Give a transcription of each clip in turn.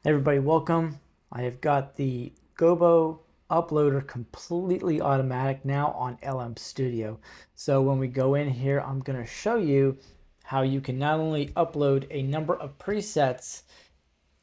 Hey everybody, welcome. I have got the Gobo uploader completely automatic now on LM Studio. So when we go in here, I'm going to show you how you can not only upload a number of presets,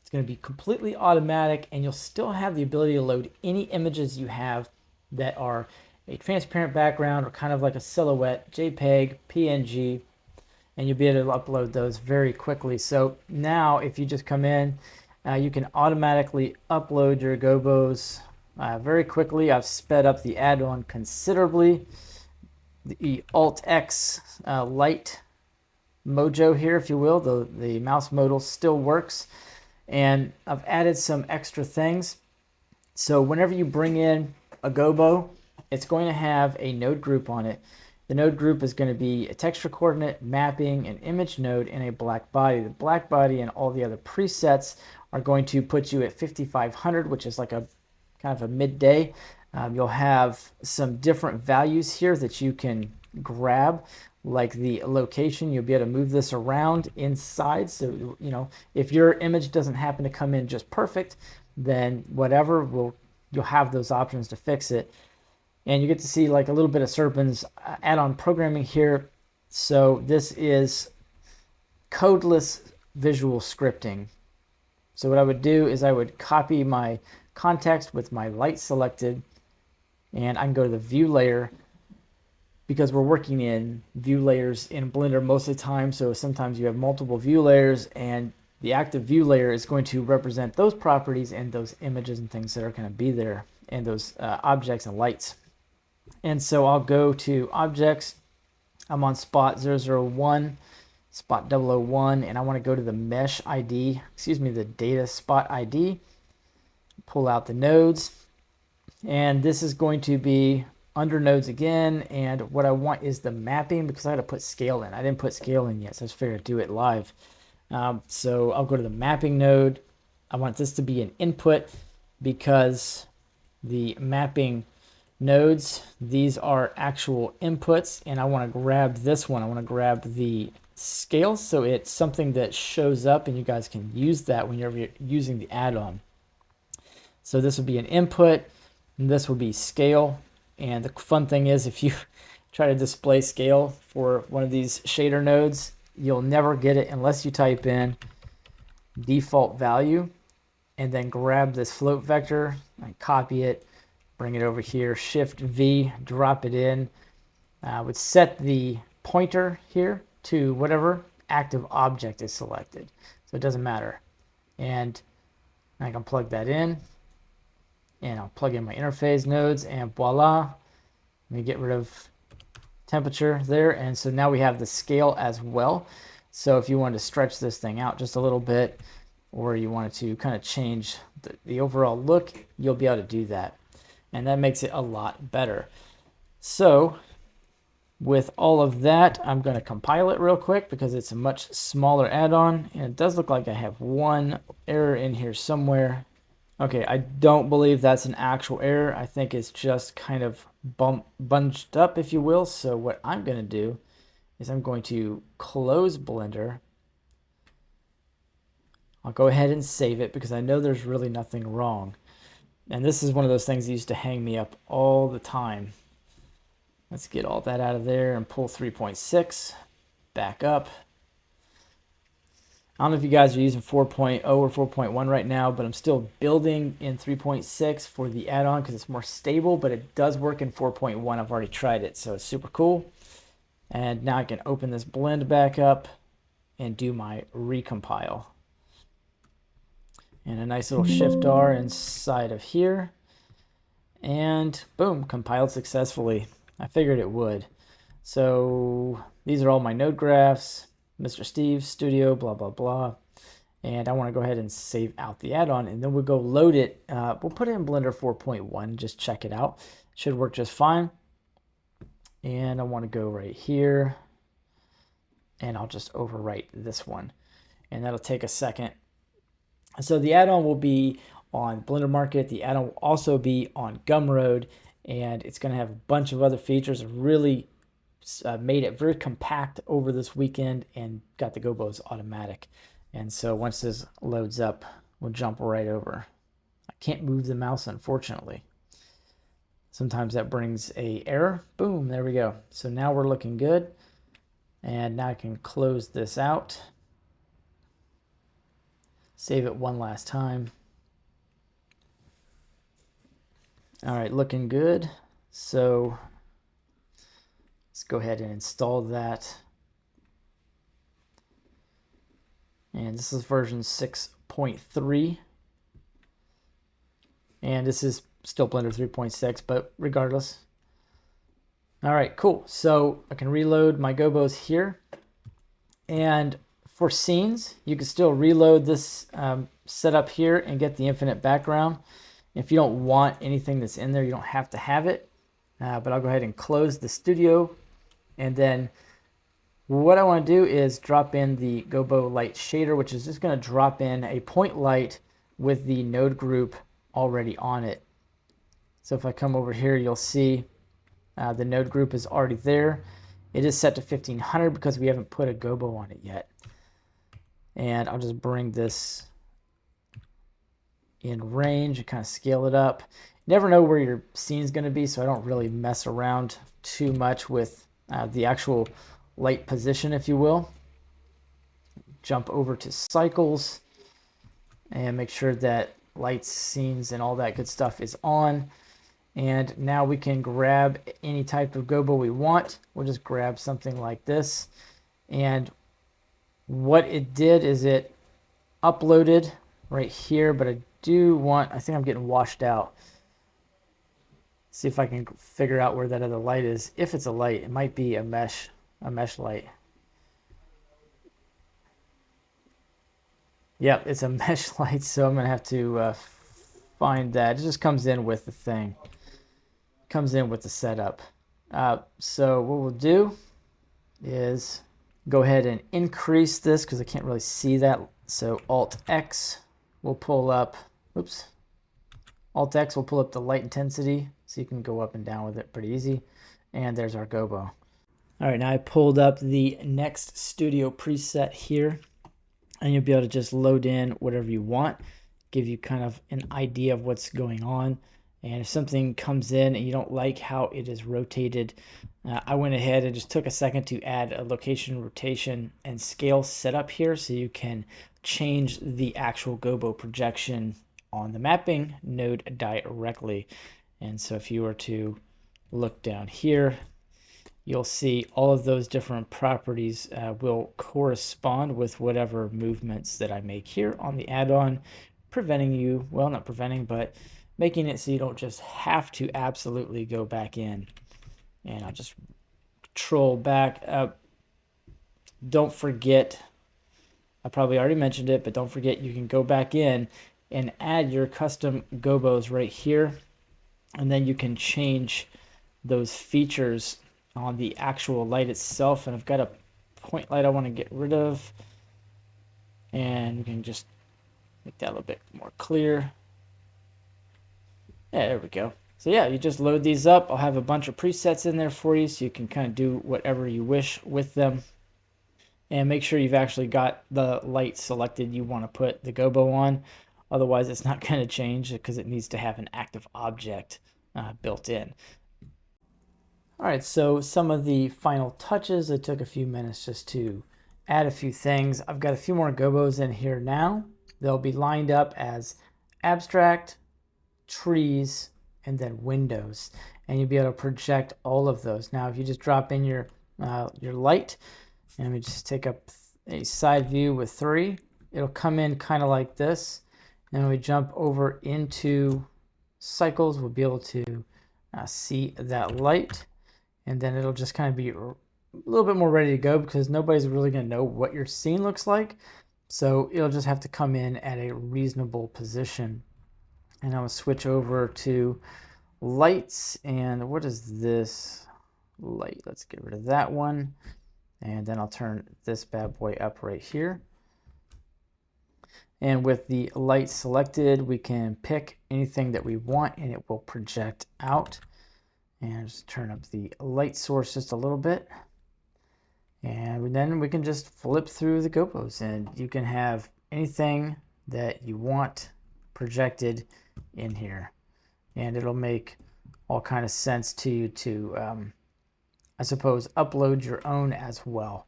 it's going to be completely automatic, and you'll still have the ability to load any images you have that are a transparent background or kind of like a silhouette, JPEG, PNG, and you'll be able to upload those very quickly. So now if you just come in, you can automatically upload your Gobos very quickly. I've sped up the add-on considerably. The Alt-X light mojo here, if you will, the mouse modal still works. And I've added some extra things. So whenever you bring in a Gobo, it's going to have a node group on it. The node group is going to be a texture coordinate, mapping, an image node, and a black body. The black body and all the other presets are going to put you at 5500, which is like a kind of a midday. You'll have some different values here that you can grab, like the location. You'll be able to move this around inside. So, if your image doesn't happen to come in just perfect, then whatever, you'll have those options to fix it. And you get to see like a little bit of Serpent's add-on programming here. So this is codeless visual scripting. So what I would do is I would copy my context with my light selected, and I can go to the view layer, because we're working in view layers in Blender most of the time. So sometimes you have multiple view layers, and the active view layer is going to represent those properties and those images and things that are going to be there, and those objects and lights. And so I'll go to objects. I'm on spot 001, spot 001, and I want to go to the mesh ID, the data spot ID, pull out the nodes, and this is going to be under nodes again. And what I want is the mapping, because I had to put scale in. I didn't put scale in yet, so it's fair to do it live. So I'll go to the mapping node. I want this to be an input, because the mapping nodes, these are actual inputs, and I want to grab this one. I want to grab the scale, so it's something that shows up and you guys can use that whenever you're using the add-on. So this would be an input, and this will be scale. And the fun thing is, if you try to display scale for one of these shader nodes, you'll never get it unless you type in default value and then grab this float vector and copy it, bring it over here, Shift V, drop it in. I would set the pointer here to whatever active object is selected, so it doesn't matter. And I can plug that in, and I'll plug in my interface nodes, and voila. Let me get rid of temperature there, and so now we have the scale as well. So if you wanted to stretch this thing out just a little bit, or you wanted to kind of change the overall look, you'll be able to do that. And that makes it a lot better. So with all of that, I'm going to compile it real quick, because it's a much smaller add-on, and it does look like I have one error in here somewhere. Okay, I don't believe that's an actual error. I think it's just kind of bunched up, if you will. So what I'm going to do is I'm going to close Blender. I'll go ahead and save it, because I know there's really nothing wrong. And this is one of those things that used to hang me up all the time. Let's get all that out of there and pull 3.6 back up. I don't know if you guys are using 4.0 or 4.1 right now, but I'm still building in 3.6 for the add-on because it's more stable, but it does work in 4.1. I've already tried it, so it's super cool. And now I can open this blend back up and do my recompile. And a nice little Shift R inside of here. And boom, compiled successfully. I figured it would. So these are all my node graphs, Mr. Steve, Studio, blah, blah, blah. And I want to go ahead and save out the add-on, and then we'll go load it. We'll put it in Blender 4.1, just check it out. It should work just fine. And I want to go right here, and I'll just overwrite this one. And that'll take a second. So the add-on will be on Blender Market. The add-on will also be on Gumroad, and it's going to have a bunch of other features. Really made it very compact over this weekend and got the Gobos automatic. And so once this loads up, will jump right over. I can't move the mouse, unfortunately. Sometimes that brings a error. Boom, there we go. So now we're looking good. And now I can close this out. Save it one last time. All right, looking good. So let's go ahead and install that. And this is version 6.3. And this is still Blender 3.6, but regardless. All right, cool. So I can reload my Gobos here. And for scenes, you can still reload this setup here and get the infinite background. If you don't want anything that's in there, you don't have to have it. But I'll go ahead and close the studio. And then what I want to do is drop in the Gobo light shader, which is just going to drop in a point light with the node group already on it. So if I come over here, you'll see the node group is already there. It is set to 1500 because we haven't put a Gobo on it yet. And I'll just bring this in range and kind of scale it up. You never know where your scene is going to be, so I don't really mess around too much with the actual light position, if you will. Jump over to cycles and make sure that lights, scenes, and all that good stuff is on. And now we can grab any type of Gobo we want. We'll just grab something like this. And what it did is it uploaded right here, but I think I'm getting washed out. See if I can figure out where that other light is. If it's a light, it might be a mesh light. Yep, it's a mesh light, so I'm gonna have to find that. It just comes in with the thing. Comes in with the setup. So what we'll do is go ahead and increase this because I can't really see that. So Alt-X will pull up, oops. Alt-X will pull up the light intensity so you can go up and down with it pretty easy. And there's our Gobo. All right, now I pulled up the next studio preset here, and you'll be able to just load in whatever you want, give you kind of an idea of what's going on. And if something comes in and you don't like how it is rotated, I went ahead and just took a second to add a location, rotation, and scale setup here so you can change the actual Gobo projection on the mapping node directly. And so if you were to look down here, you'll see all of those different properties will correspond with whatever movements that I make here on the add-on, preventing you, well, not preventing, but making it so you don't just have to absolutely go back in. And I'll just control back up. Don't forget, I probably already mentioned it, but don't forget you can go back in and add your custom Gobos right here. And then you can change those features on the actual light itself. And I've got a point light I want to get rid of. And we can just make that a little bit more clear. Yeah, there we go. So yeah, you just load these up. I'll have a bunch of presets in there for you so you can kind of do whatever you wish with them. And make sure you've actually got the light selected you want to put the Gobo on. Otherwise, it's not going to change because it needs to have an active object built in. All right, so some of the final touches. It took a few minutes just to add a few things. I've got a few more Gobos in here now. They'll be lined up as abstract, trees, and then windows, and you'll be able to project all of those. Now if you just drop in your light, and we just take up a side view with 3, it'll come in kind of like this. And when we jump over into cycles, we'll be able to see that light, and then it'll just kind of be a little bit more ready to go because nobody's really going to know what your scene looks like, so it'll just have to come in at a reasonable position. And I'm going to switch over to lights. And what is this light? Let's get rid of that one. And then I'll turn this bad boy up right here. And with the light selected, we can pick anything that we want and it will project out. And just turn up the light source just a little bit. And then we can just flip through the Gobos and you can have anything that you want projected in here. And it'll make all kind of sense to you to, I suppose, upload your own as well.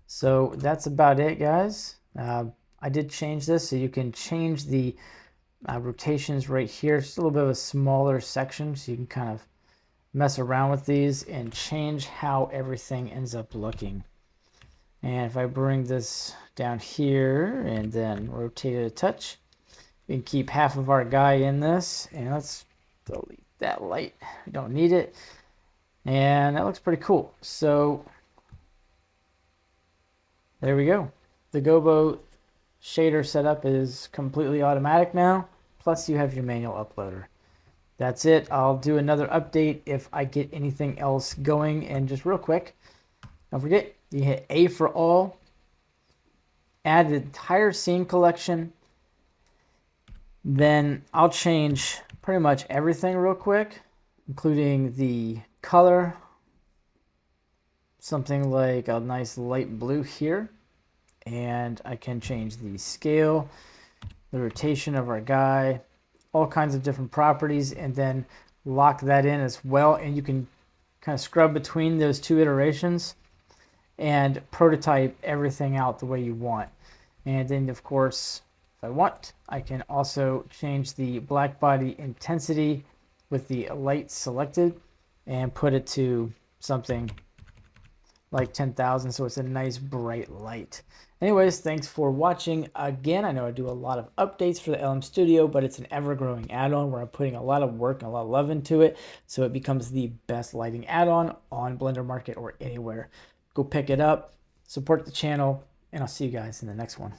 So that's about it, guys. I did change this, so you can change the rotations right here. It's a little bit of a smaller section, so you can kind of mess around with these and change how everything ends up looking. And if I bring this down here and then rotate it a touch, we can keep half of our guy in this. And let's delete that light. We don't need it. And that looks pretty cool. So there we go. The Gobo shader setup is completely automatic now. Plus you have your manual uploader. That's it. I'll do another update if I get anything else going. And just real quick, don't forget, you hit A for all, add the entire scene collection. Then I'll change pretty much everything real quick, including the color, something like a nice light blue here. And I can change the scale, the rotation of our guy, all kinds of different properties, and then lock that in as well. And you can kind of scrub between those two iterations and prototype everything out the way you want. And then, of course, if I want, I can also change the black body intensity with the light selected and put it to something like 10,000, so it's a nice bright light. Anyways, thanks for watching again. I know I do a lot of updates for the LM Studio, but it's an ever-growing add-on where I'm putting a lot of work and a lot of love into it, so it becomes the best lighting add-on on Blender Market or anywhere. Go pick it up, support the channel, and I'll see you guys in the next one.